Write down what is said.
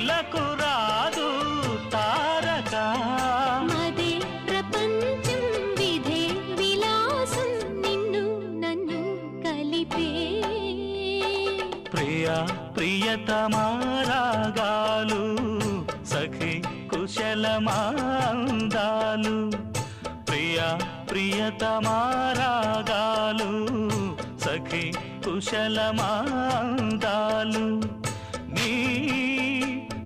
ఇలకు రాదు తారక మదే ప్రపంచం విధే విలాసం నిన్ను నన్ను కలిపే ప్రియా ప్రియతమారాగాలు సఖి కుశలమాందాలు ప్రియా ప్రియతమారాగాలు సఖి కుశలమాందాలు